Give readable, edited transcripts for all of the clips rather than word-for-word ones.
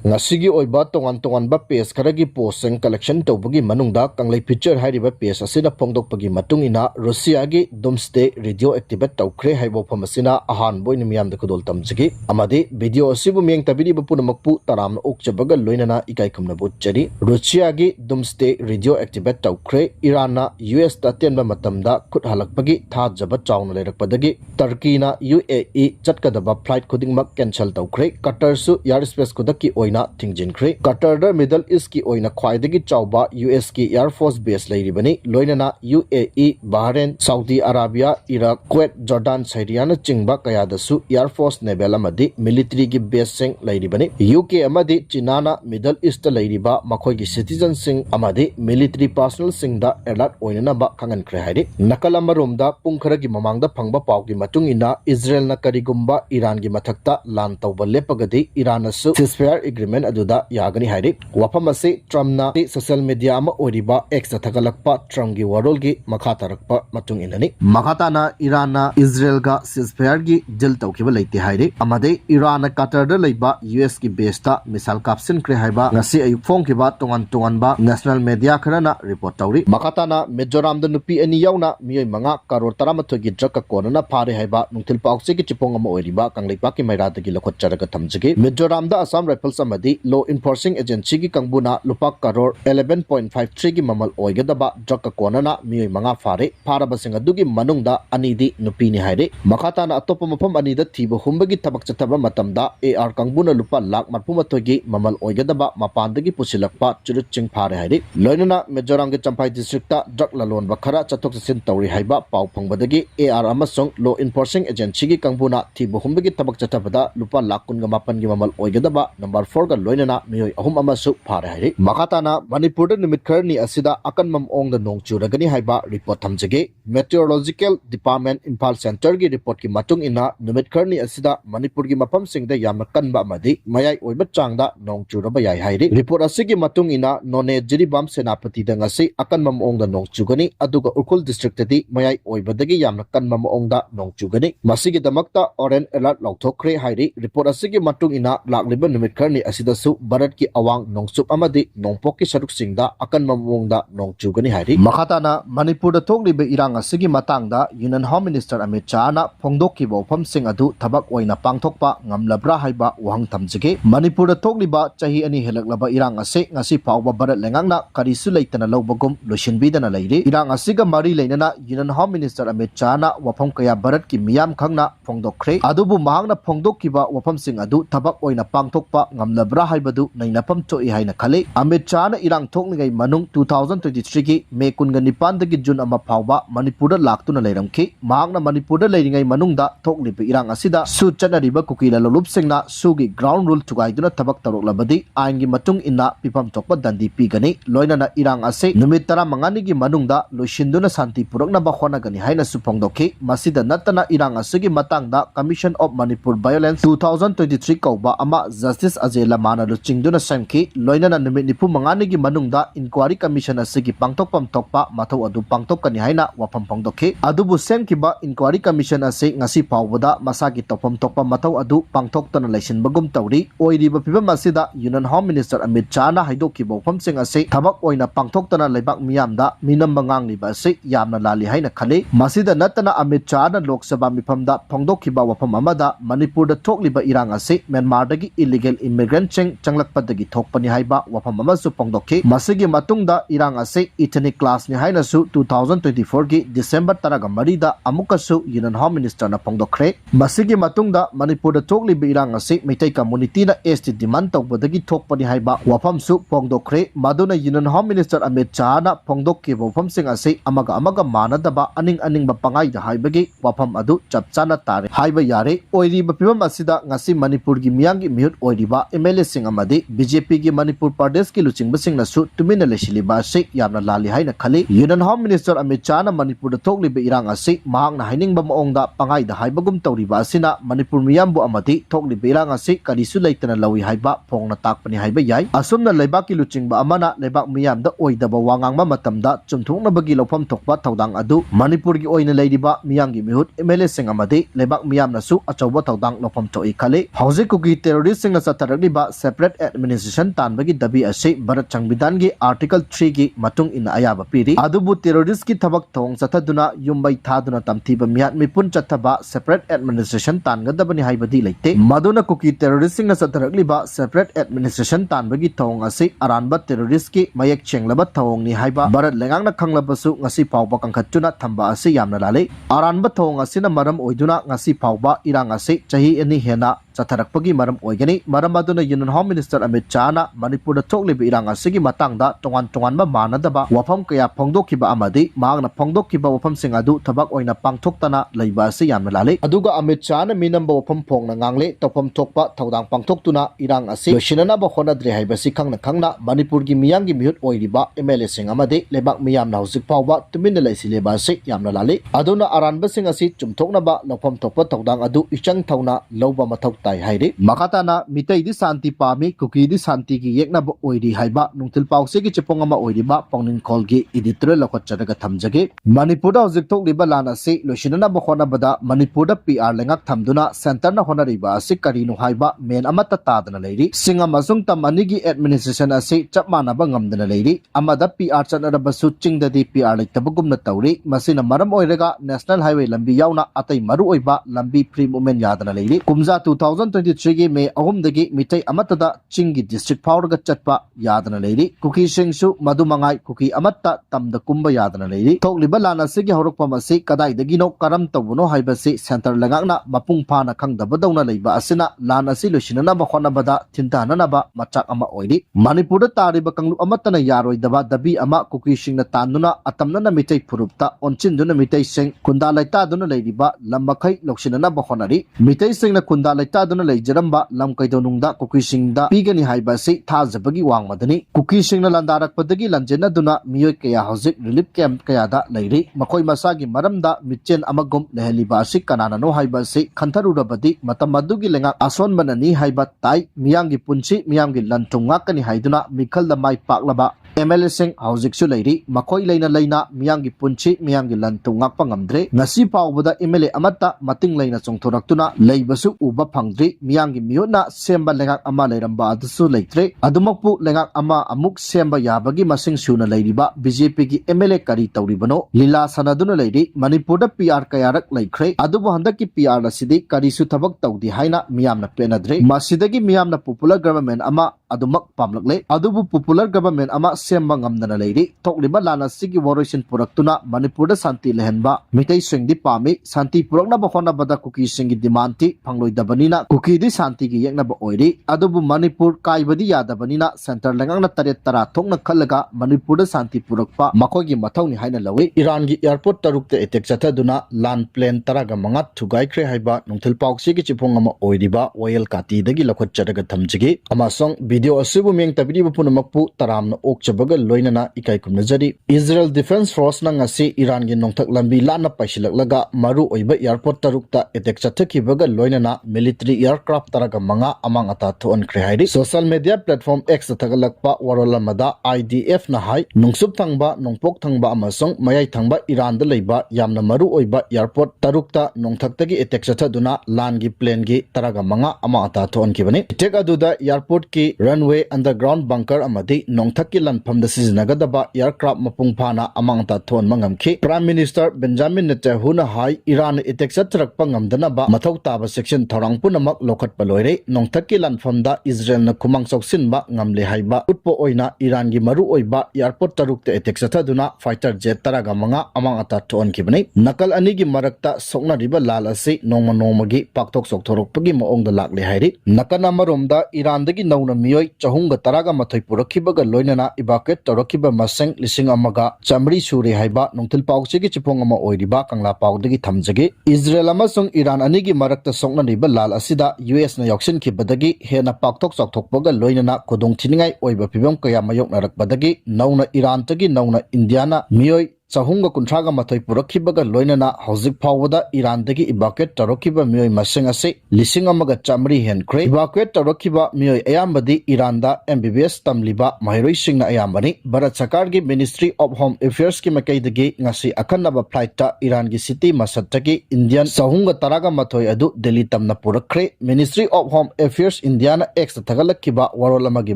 Ngasigi oiba tongan ba page karagi post collection tawbagi manungda kanglei picture hariba page asina phongdokpagi matungina Russia gi doomsday radio activate tawkhre haibo phamasina ahan boina miyam da kudol tamjigi amadi video asibu mieng tabidi bapuna makpu taram okchabaga loinana ikai kamna butchari Russia gi doomsday radio activate tawkhre Iran na US ta tenba matamda khut halakpagi tha jaba chawna leirakpadagi Turkey na UAE chatkadaba flight khudingmak cancel tawkhre Qatar su airspace kudaki oina Tousinkhre Qatar da Middle East ki oina khwaidagi chawba US ki Air Force base leiribani loinana UAE Bahrain Saudi Arabia Iraq Kuwait Jordan Syria na chingba kayada su Air Force naval amadi military gi base sing leiribani UK amadi China na Middle East leiriba makhoi gi citizen sing amadi military personnel sing da alert oina ba khangankhre hairi nakalama romda pungkhara gi mamangda phangba paw gi matung ina Israel na karigumba Iran gi mathakta lan tawba lepagadi Iran su ceasefire agreement aduda yagani hairi wafam ase Trump na social media ama oriba X thagalakpa Trump gi warol gi makha tarakpa matung inani makata na Iran na Israel ga ceasefire gi deal tawkiba leite hairi amade Iran na Qatar da leiba US gi base ta misal kapsin kre haiba ngasi ayuk phong ki ba tongan ba national media kharana report tawri makata na Mizoram da nupi ani yauna miyoi manga karor taramathoi gi draka konana phare haiba nungthil paukse gi chipong ama oriba kangleipa ki maira da gi lokhot charaga thamjigi Mizoram da Assam Rifles amadi law enforcing agency gi kangbuna lupa karor 11.53 gi mamal oigadaba draka konana miyoi manga phare pharaba singa dugi manungda anidi nupi ni haire makata na atopa mafam anida thiba humbagi thabak chathaba matamda AR kangbuna lupa lakh marpumathoi gi mamal oigadaba mapandagi pusilakpa churut ching phare haire loinana Mizoram gi Champhai district ta drug lalon bakhara chathok chasin tawri haiba paw phangbadagi AR amasong law enforcing agency gi kangbuna thiba humbagi thabak chathabada lupa lakh kunga mapan gi mamal oigadaba number 4 ga loinana miyoi ahum amasu phare haire makata na Manipur da numit kharni asida akanmam ong da nong churagani haiba report thamjage meteorological department Imphal center gi report ki matung ina numit kharni asida Manipur gi mafam singda yamna kanba amadi mayai oiba changda nong churaba yai haire report asigi matung ina None Jiribam Senapati da ngasi akanmam ong da nong chugani aduga Urkhul district di mayai oibadagi yamna kanmam ong da nong chugani masigi damakta orange alert lauthokre haire report asigi matung ina lakliba numit kharni asida su Bharat ki awang nongsup amadi nongpok ki saruk singda akan mamongda nongchugani hairi makata na Manipur da thokliba irang asigi matangda Union Home Minister Amit Shah na phongdokki bofam sing adu thabak oina pangthokpa ngamlabra haiba wahang thamjige Manipur da thokliba chahi ani helaklaba irang ase ngasi phawba Bharat lengangna karisu leitana lobagum losinbidana leiri irang asiga mari leinana Union Home Minister Amit Shah na wafam kaya Bharat ki miyam khangna phongdokkhre adubu mahangna phongdokkiba wafam sing adu thabak oina pangthokpa ngamlabra haibadu nainapam choi haina khale Amit Shah na irang thoknigai manung 2023 gi May 19 dagi June ama phawba Manipur da laktuna leiramki mahangna Manipur da leiringai manungda thokliba irang asida su chanariba Kuki la lolup singna sugi ground rule thugaiduna thabak taroklabadi ain gi matung inna pipam thokpa dandi pigani loinana irang ase numit 15 gi manungda loisinduna Santi purakna ba khonagani haina su phongdokhi masida natana irang asigi matangda Commission of Manipur Violence 2023 kauba ama Justice Ajay Lamana luchingduna samki loinana numit 15 gi manungda inquiry commission asigi pangtokpam thokpa mathau adu pangtokani haina wafam phongdokhi adubu semkiba inquiry commission ase ngasi phawbada masagi topam thokpa mathau adu pangthoktana leisinbagum tawri oiriba pibam asida Union Home Minister Amit Shah na haidokki bofam sing ase thabak oina pangthoktana leibak miyamda minam mangangliba ase yamna lali haina khale masida natana Amit Shah na Lok Sabha mifamda phongdokkiba wafam amada Manipur da thokliba irang ase Myanmar dagi illegal immigrant changlakpadagi thokpani haiba wafam amasu phongdokhi masigi matungda irang ase ethnic class ni haina su 2024 gi December taraga marida amukasu Union Home Minister na phongdokhre masigi matungda Manipur da thokliba irang ase Meitai community na ST demand tawbadagi thokpani haiba wafam su phongdokhre maduna Union Home Minister Amit Shah na phongdokki wafam sing ase amaga manadaba aning ba pangai da haibagi wafam adu chapchana tare haiba yare oiriba pibam asida ngasi Manipur gi miyangi mihut oiriba MLA sing amadi BJP gi Manipur Pradesh ki luchingba sing nasu tumina lesiliba ase yamna lali haina khali Union Home Minister Amit Shah na Manipur da thokliba irang ase mahangna hainingba maongda pangai da haibagum tawriba asina Manipur miyambu amadi thokliba irang ase karisu leitana lawi haiba phongna takpani haiba yai asumna leibak ki luchingba amana leibak miyamda oidaba wangangma matamda chumthoknabagi lofam thokpa tawdang adu Manipur gi oina leiriba miyangi mihut MLA sing amadi leibak miyamna su achauba tawdang lofam thoi khale hauji Kuki terrorist sing na satharakni hariba separate administration tanbagi dabi ase Bharat Sangbidan gi article 3 gi matung in ayaba piri adubu terrorist ki thabak thong chathaduna yumbai thaduna tamthiba miat mipun chathaba separate administration tangadabani haibadi leite maduna Kuki terrorist sing na satharakliba separate administration tanbagi thong ase aranba terrorist ki mayak chenglaba thong ni haiba Bharat lengang na khanglabasu ngasi pawba kangkhatuna thamba ase yamna lale aranba thong asina maram oiduna ngasi pawba irang ase chahi ani hena Chatharakpagi maram oigani maram aduna Union Home Minister Amit Shah na Manipur da thoklibi irang asigi matangda tongan ma manadaba wafam kaya phongdokhiba amadi magna phongdokhiba wafam sing adu thabak oina pangthoktana leiba ase yamna lale aduga Amit Shah na minamba wafam phongna ngangle topam thokpa thodang pangthoktuna irang ase loshinana ba honadre haibasi khangna Manipur gi miyangi mihut oiriba MLA sing amade lebak miyam na husik pawba tuminna leisileba ase yamna lale aduna aranba sing ase chumthokna ba lofam thokpa thodang adu ichang thawna loba mathok haire makatana mitai di Santi pami Kuki di Santi gi yekna ba oiri haiba nungtil pause gi chepong ama oiriba pongnin kol gi editorial lokot chadaga thamjage Manipur da hojik thok liba lana se losinana ba khona bada Manipur da PR lengak thamduna center na hona riba ase karino haiba men amata tadana leiri singa masung tamani gi administration ase chapmana ba ngamdana leiri amada PR chanara basu chingda di PR leitabagum na tawri masina maram oiraga national highway lambi yauna atai maru oiba lambi free movement yadana leiri kumza 2023 gi May ahumdagi mitai amatada chingi district power chatpa yadana leiri Kuki singsu madumangai Kuki amatta tamda kumba yadana leiri thokliba lana sigi horokpam ase kadai dagi no karam tawuno haibasi center lagakna mapung phana khangdabadawna leiba asina lana si losinana ba khona bada thintana ba machak ama oiri Manipur da tariba kanglu amatana yaroi daba dabi ama Kuki singna tanuna atamna na mitai phurupta onchinduna mitai sing kunda laita duna leiriba lamakhai losinana ba khonari mitai singna kunda laita duna leijaramba lam kaidonungda Kuki singda pigani haibasi thajabagi wangmadani Kuki singna landarakpadagi lanjena duna miyoi kaya hojik relief camp kaya da leiri makoi masagi maramda mitchen amagum leheliba asi kanana no haibasi khantharurabadi matam adugi lenga ason banani haiba tai miyangi punchi miyangi lantunga kani haiduna mikhal da mai paklaba MLA sing hojik su leiri makoi leina miyangi punchi miyangi lantunga pangamdre ngasi pawbada MLA amata mating leina chongthoraktuna leibasu uba phangdri miyangi miyona semba lengak ama leiramba adusu leitre adumakpu lengak ama amuk semba yabagi masing suna leiriba BJP gi MLA kari tawribano lila sanaduna leiri Manipur da PR kayarak leikhre adubu handaki PR asidi kari su thabak tawdi haina miyamna penadre masidagi miyamna popular government ama adumak pamlakle adubu popular government ama semba ngamdana leiri thokliba lana sigi woroisin puraktuna Manipur da santi lehenba mitai singdi pami santi purakna ba khona bada Kuki singi dimanti phangloidabanina Kuki di santi gi yekna ba oiri adubu Manipur kaibadi yadabanina center lengang taret tara thokna khalaga Manipur da santi purakpa makoi gi mathau ni haina lawi Iran gi airport taruk te attack chathaduna land plane taraga mangat thugai khre haiba nungthil pauksi gi chipong ama oiriba oil kati dagi lakhot chadaga thamjigi amasong video asibu meng tabidi bu punamakpu taramna okchabaga loinana ikai kumnajari Israel Defense Force na ngasi Iran gi nongthak lambi lana paisilaklaga maru oiba airport tarukta attack chathakibaga loinana military aircraft taraga manga amang ata Tousinkhre hairi social media platform X thagalakpa warolamada IDF na hai nungsup thangba nongpok thangba amasong mayai thangba Iran da leiba yamna maru oiba airport tarukta nongthaktagi attack chathaduna land gi plane gi taraga manga ama ata Tousinkhibani attack aduda airport ki runway underground bunker amadi nongthakki lanpham da siznagadaba aircraft mapung phana amang ata Thon mangamkhi Prime Minister Benjamin Netanyahu na hai Iran attack chatrakpa ngamdana ba mathau taba section thorang punamak lokhat paloire nongthakki lanphamda Israel na khumang choksinba ngamle haiba utpo oina Iran gi maru oiba airport tarukte attack chathaduna fighter jet taraga manga amang ata Tousinkhibani nakal ani gi marakta sokna riba lal ase nongma gi paktok sokthorokpagi maongda lakle hairi nakana maromda Iran dagi nauna miyoi chahunga taraga mathai purakhibaga loinana evacuate torokiba maseng lising amaga chamri sure haiba nongthil pauchi gi chipong ama oiriba kangla pawdagi thamjage Israel amasung Iran ani gi marakta sokna riba lal asida US na yauksin khibadagi hena paktok chokthokpaga loinana kodong thiningai oiba pibam kaya mayok narakbadagi nauna Iran tagi nauna Indiana miyoi Sahunga kuntraga matoi purakhibaga loinana hauzik phawada Iran-dagi evacuate tawrakhiba mioi masing ase lising amaga chamri henkre evacuate tawrakhiba mioi ayambadi Iran-da MBBS tamliba mahiroisingna ayambani Bharat Sarkargi Ministry of Home Affairs ki makaidagi ngasi akhanaba flight ta Iran-gi city Masattagi Indian sahunga taraga matoi adu Delhi tamna purakre Ministry of Home Affairs India na ex thagalakkiba warolamagi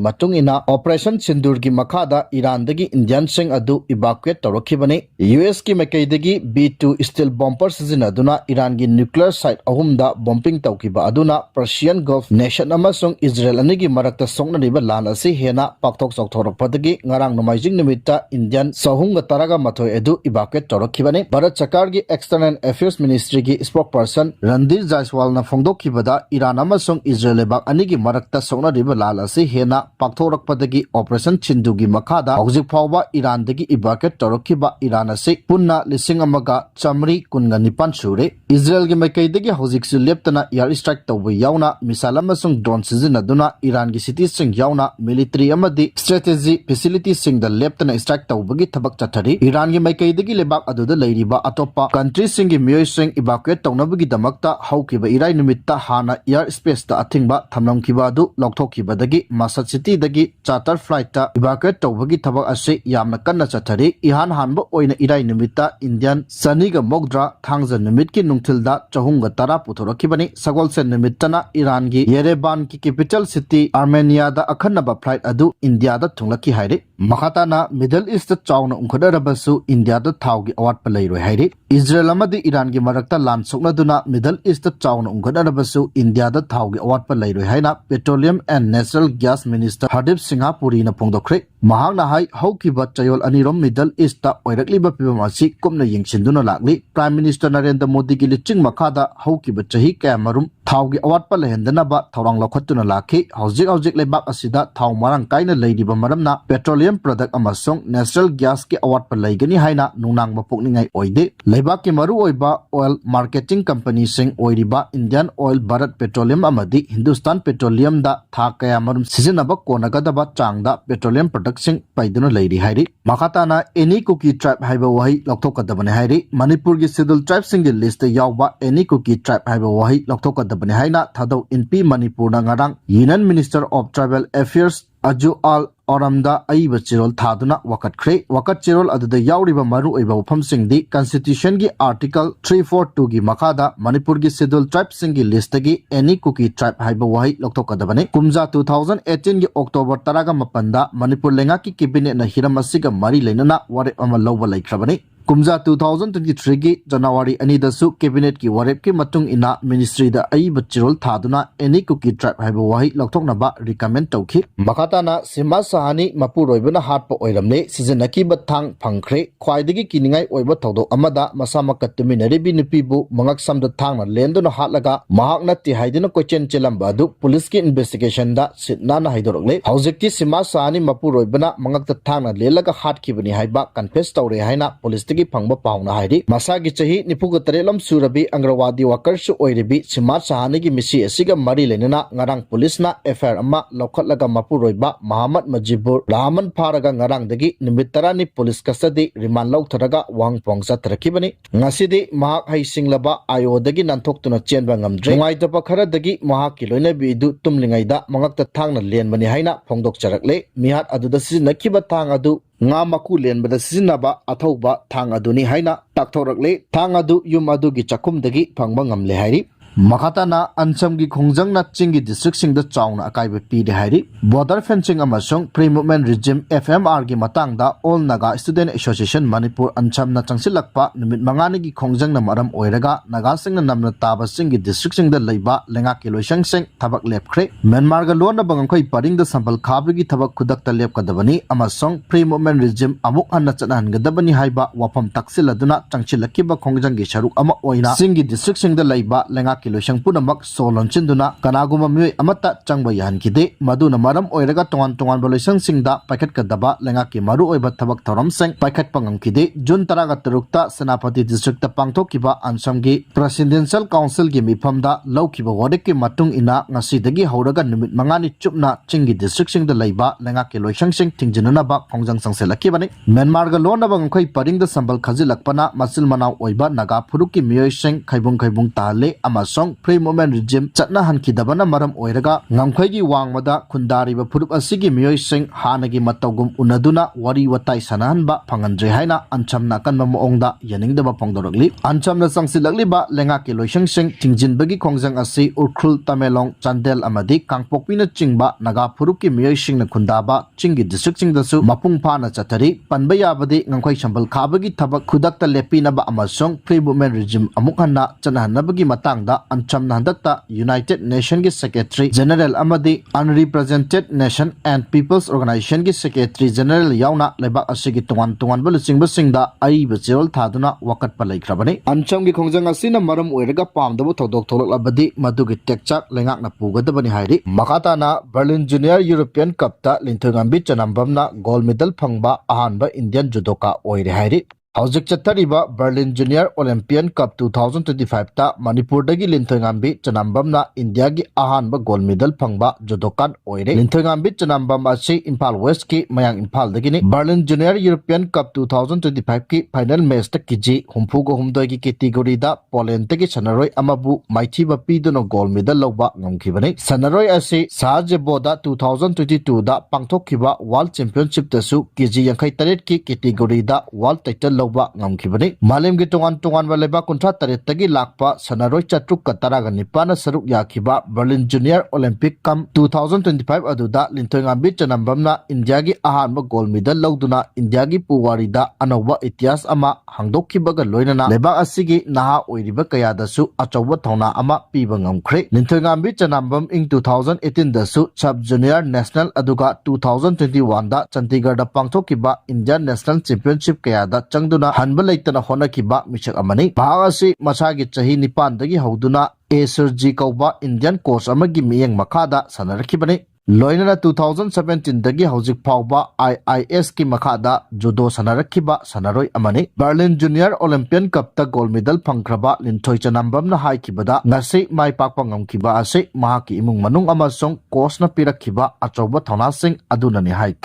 matungina Operation Sindur gi makhada Iran-dagi Indian sing adu evacuate tawrakhibani US ki makaidagi B2 steel bomber sizinaduna Iran gi nuclear site ahumda bombing tawkiba aduna Persian Gulf nation amasung Israel anigi marakta songnaniba lan ase hena pakthok chokthorapodagi ngarang nomaijing nimita Indian sahunga taraga mathoi edu evacuate tawrakhibani Bharat Sarkar gi External Affairs Ministry gi spokesperson Randir Jaiswal na phongdokhibada Iran amasung Israel lebak anigi marakta songnaniba lan ase hena pakthorakpadagi Operation Sindu gi makhada hauzik phawba Iran dagi evacuate tawrakhiba Iran ase punna lising amaga chamri kunga nipan sure Israel gi makaidagi hauzik su leptana air strike tawba yauna misal amasung drone sizinaduna Iran gi cities sing yauna military amadi strategy facilities sing da leptana strike tawbagi thabak chathari Iran gi makaidagi lebak aduda leiriba atopa country sing gi miyoi sing evacuate tawnabagi damakta haukiba irai numitta hana air space ta athingba thamlamkiba adu lokthokibadagi Masad city dagi charter flight ta evacuate tawbagi thabak ase yamna kanna chathari ihan hanba oina irai numita Indian Saniga Mogdra Thangza numit ki nungthilda chahunga tara puthorakhibani Sagolsen numitana Iran gi Yerevan ki capital city Armenia da akhanaba flight adu India da thunglaki haire makhatana Middle East da chawna ungkhadarabasu India da thawgi awat palairoi haire Israel amadi Iran gi marakta lan soknaduna Middle East da chawna ungkhadarabasu India da thawgi awat palairoi haina Petroleum and Natural Gas Minister Hardip Singha Puri na phongdokhre mahakna hai haukiba chayol anirom Middle East ta oirakliba pibam asi kumna yingsinduna lakli Prime Minister Narendra Modi gi liching makhada haukiba chahi kamarum thawgi awatpa lehendanaba thawrang lokhatuna lakhi hauzik lebak asida thaw marang kaina leidiba maramna petroleum product amasung natural gas ki awatpa leigani haina nunang mapukningai oide lebak ki maru oiba oil marketing company sing oiriba Indian Oil Bharat Petroleum amadi Hindustan Petroleum da tha kaya marum sizinaba konagadaba changda petroleum product sing paiduna leiri hairi makhatana any Kuki tribe haiba wahi lokthokadabane hairi Manipur gi scheduled tribe sing gi list yawba any Kuki tribe haiba wahi lokthokadabane haina thadau NP Manipur na ngarang Union Minister of Tribal Affairs Aju Al Oramda Aiba Chirol Thaduna Wakat Chirol Aduda Yauriba Maru Iba Upam Singh di Constitution gi Article 342 gi Makada Manipur gi Scheduled Tribe Singh gi list gi any Kuki tribe haiba wahi loktokadabane Kumja 2018 gi October taraga mapanda Manipur lenga ki cabinet na hiramasiga mari leinana warep ama lawba laikhrabane Kumja 2023 gi January anidasu cabinet ki warep ki matung ina ministry da aiba chirol thaduna any Kuki tribe haiba wahi lokthoknaba recommend tawkhi makhatana Sima Sahani mapuroibana hatpa oiramne sizinaki bathang phangkhre khwaidagi kiningai oiba thodok amada masamaka tuminaribi nupibu mangak samda thangna lenduna hatlaga mahakna ti haidina kochen chelamba adu police ki investigation da sitna na haidorokle haujikti Sima Sahani mapuroibana mangak thangna lelaga hatkibani haiba confess tawre haina police gi phangba pauna hairi masagi chahi nipuga tarelam surabi angrawadi workers oiribi Sima Sahani gi misi asiga mari lenana ngarang police na FIR ama lokhatlaga mapuroiba Muhammad Majibur Rahman Pharaga ngarang dagi nimittarani police custody remand lautharaga wang pongsa tarakibani ngasidi mahak hai singlaba ayo dagi nanthok tuna chenba ngamdre ngaitapa khara dagi mahak ki loina bi du tumlingai da mangakta thangna lenbani haina phongdok charakle mihat aduda siznakiba thang adu nga maku lenbada sizinaba athauba thang aduni haina takthorakle thang adu yum adu gi chakum dagi phangba ngamle hairi makhatana ancham gi khongjang na chingi district sing da chauna akaiba pi de hairi border fencing amasung free movement regime FMR gi matang da All Naga Student Association Manipur ancham na changsilakpa numit mangani gi khongjang na maram oiraga naga sing na namna taba sing gi district sing da leiba lenga kiloisang sing thabak lepkhre Myanmar ga lon na bangkhoi paring da sambal khabi gi thabak kudak ta lep kadabani amasung free movement regime amuk anna chanan gadabani haiba wafam taksil aduna changsilakiba khongjang gi sharuk ama oina sing gi district sing da leiba lenga ki loisang punamak solon chinduna kanaguma mioi amata changba yahankide maduna maram oiraga tongan ba loisang singda paikhat kadaba lengaki maru oiba thabak thoram seng paikhat pangamkide June 13 ta Senapati district ta pangthokiba Ansamgi Presidential Council gi mifamda laukiba wadek ki matung ina ngasidagi hauraga numit mangani chupna chingi district singda leiba lengaki loisang sing tingjinana ba khongjang sangselaki bani Myanmar ga lona ba ngkhoi paring da sambal khajilakpana masil manau oiba naga phuruk ki miyoi sing khaibung tale amasong free movement regime chatna hankidabana maram oiraga ngamkhoi gi wangmada khundari ba phuruk asigi miyoi sing hanagi matawgum unaduna wari watai sanahanba phangandre haina anchamna kanma moongda yaningdaba phongdoragli anchamna sangsilakli ba lengaki loisang sing tingjinbagi khongjang asi Urkhul Tamelong Chandel amadi Kangpokpina chingba naga phuruk ki miyoi sing na khundaba chingi district singdasu mapung phana chathari panba yabadi ngangkhoi sambal khabagi thabak khudakta lepinaba amasong free movement regime amuk hanna chanahanabagi matangda anchamna handakta United Nation gi Secretary General amadi Unrepresented Nation and People's Organization gi Secretary General yauna lebak asigi tungan balusingba singda aiba chewal thaduna wakat palai khrabani ancham gi khongjang asina maram oiraga pamdabu thodok tholaklabadi madugi tekchak lengakna pugadabani hairi makatana Berlin Junior European Cup ta linthongambi chanambamna gold medal phangba ahanba Indian judoka oire hairi Hauzik chattariba Berlin Junior Olympian Cup 2025 ta Manipur dagi linthongambi chanambamna India gi ahanba gold medal phangba judokan oire linthongambi chanambam asi Imphal West ki mayang Imphal dagini Berlin Junior European Cup 2025 ki final match ta kiji humpugo humdoi gi category da Poland dagi sanaroi amabu maithiba piduna gold medal lawba ngamkhibani sanaroi asi Sarajevo-da 2022 da pangthokkiba World Championship tasu kiji 83 ki category da world title lawba ngamkhibani malemgi tongan baleba kuntra taret tagi lakpa sanaroi chatruk kataraga nipana saruk yakhiba Berlin Junior Olympic Cup 2025 aduda linthongambi chanambamna India gi ahanba gold medal lawduna India gi puwarida anoba ityas ama hangdokkibaga loinana lebak asigi naha oiriba kayadasu achawba thona ama piba ngamkhre linthongambi chanambam ing 2018 dasu sub junior national aduga 2021 da Chandigarh da pangthokkiba Indian National Championship kayada duna hanba leitana honakiba misak amani bahagasi masagi chahi nipan dagi hauduna Acerji kauba Indian coach amagi miyeng makada sanarakibani loinana 2017 dagi hauzik phawba IIS ki makada judo sanarakiba sanaroi amani Berlin Junior Olympian Cup ta gold medal phangkraba linthoi chanambamna haikibada ngasi mai pakpa ngamkiba ase mahaki imung manung amasong coach na pirakhiba achawba thona sing adunani hai